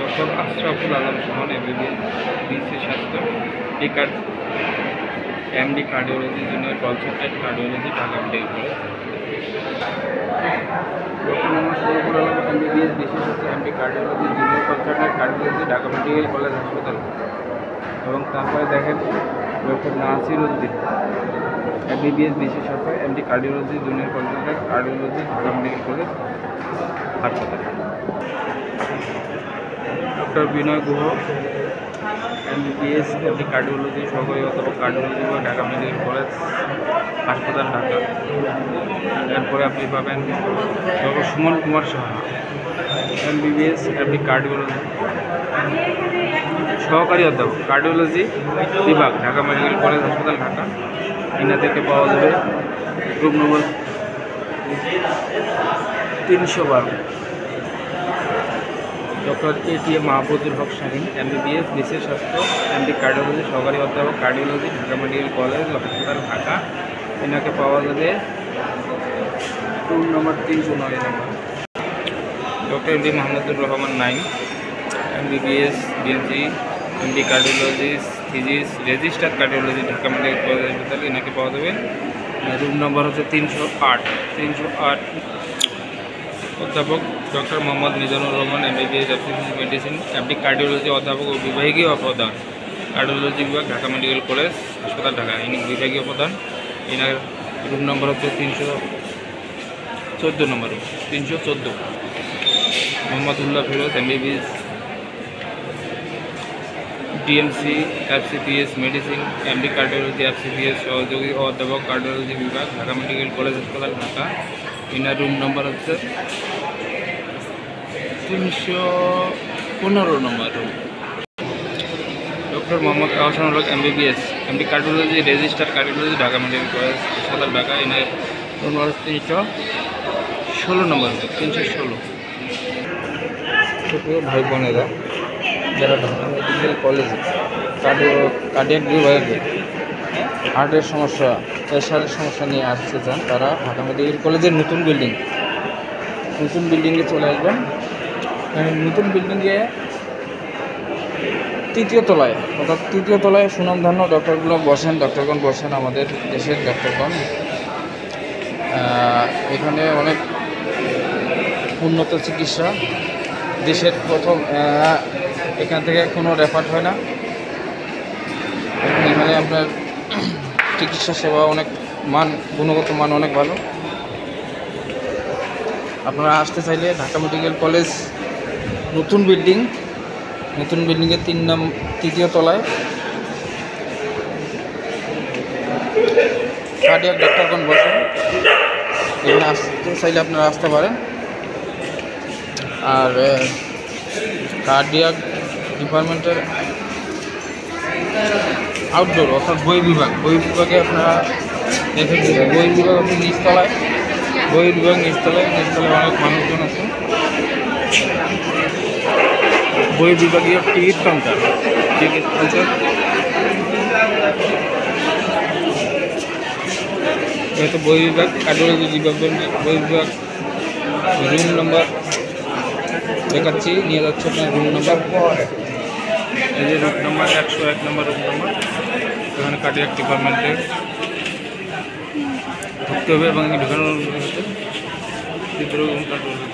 Doctor Ashraful Alam Suman MBBS BC স্বাস্থ্য টিকার MD cardiology junior consultant cardiology Dhaka medical college. Doctor Mohammad Shariful Alam MBBS BC স্বাস্থ্য MD cardiology junior consultant cardiology Dhaka medical college হাসপাতাল। এবং তারপরে দেখেন doctor Nasir Uddin MBBS BC স্বাস্থ্য MD cardiology junior consultant cardiology Dhaka medical college হাসপাতাল। Doctor Binoy Guha MBBS MD cardiology সহকারী অধ্যাপক cardiology বা ঢাকা মেডিকেল কলেজ হাসপাতাল ঢাকা। এরপরে আপনি পাবেন doctor Suman Kumar Saha MBBS MD cardiology সহকারী অধ্যাপক কার্ডিওলজি বিভাগ ঢাকা মেডিকেল কলেজ হাসপাতাল ঢাকা। ইনাদেরকে পাওয়া যাবে room number 312। Doctor ATM Mahfuzul Haque Shaheen MBBS BC স্বাস্থ্য এমডি কার্ডিওলজি সহকারী অধ্যাপক কার্ডিওলজি ঢাকা মেডিকেল কলেজ হাসপাতাল ঢাকা। এনাকে পাওয়া যাবে room number 309 number. Doctor MD Mahmudur Rahman Naim MBBS BSc MD cardiology physics registrar cardiology Dhaka medical college হাসপাতাল। এনাকে পাওয়া যাবে রুম নম্বর হচ্ছে 308। অধ্যাপক doctor Mohammad Mizanur Rahman MBBS obstetrics medicine MD cardiology অধ্যাপক ও বিভাগীয় প্রধান কার্ডিওলজি বিভাগ ঢাকা মেডিকেল কলেজ হাসপাতাল ঢাকা। ইনি বিভাগীয় প্রধান। এনার রুম নম্বর হচ্ছে 314 নম্বর 314। Mohammadullah Firoz MBBS DMC FCPS medicine MD cardiology FCPS সহযোগী অধ্যাপক কার্ডিওলজি বিভাগ ঢাকা মেডিকেল কলেজ হাসপাতাল ঢাকা। ইনার রুম নম্বর হচ্ছে 315 number room. Doctor Mohammad Ahsanul Haque MBBS MD cardiology registrar cardiology Dhaka medical college হাসপাতাল ঢাকা। ইনার রুম নম্বর 316 নম্বর 316। প্রিয় ভাই বোনেরা, যারা ঢাকা মেডিকেল কলেজে কার্ডিয়াক বিভাগে হার্টের সমস্যা প্রেশারের সমস্যা নিয়ে আসতে চান, তারা ঢাকা মেডিকেল কলেজের নতুন বিল্ডিংয়ে চলে আসবেন। নতুন বিল্ডিংয়ে তৃতীয় তলায় সুনামধন্য ডক্টরগণ বসেন আমাদের দেশের ডক্টরগণ। এখানে অনেক উন্নত চিকিৎসা, দেশের প্রথম, এখান থেকে কোনো রেফার হয় না। এখানে আপনার চিকিৎসা সেবা অনেক গুণগত মান অনেক ভালো। আপনারা আসতে চাইলে ঢাকা মেডিকেল কলেজ নতুন বিল্ডিংয়ে তৃতীয় তলায় কার্ডিয়াক ডক্টরগণ বসেন। এখানে আসতে চাইলে আপনারা আসতে পারেন। আর কার্ডিয়াক ডিপার্টমেন্টের আউটডোর অর্থাৎ বই বিভাগে আপনারা দেখে দেবেন। বই বিভাগ হচ্ছে নিচতলায় অনেক মানুষজন আছে। বই বিভাগীয় টিকিট কাউন্টার যেহেতু বই বিভাগ কার্ডিওলজি বই বিভাগ রুম নম্বর দেখাচ্ছি, নিয়ে যাচ্ছে আপনার রুম নম্বর, এই যে রুম নম্বর 101 নম্বর রুম নম্বর। এখানে কার্ডিয়াক ডিপার্টমেন্টে ঢুকতে হবে এবং ঢুকানোর ভিতরে রুম কার্ডিওলজি।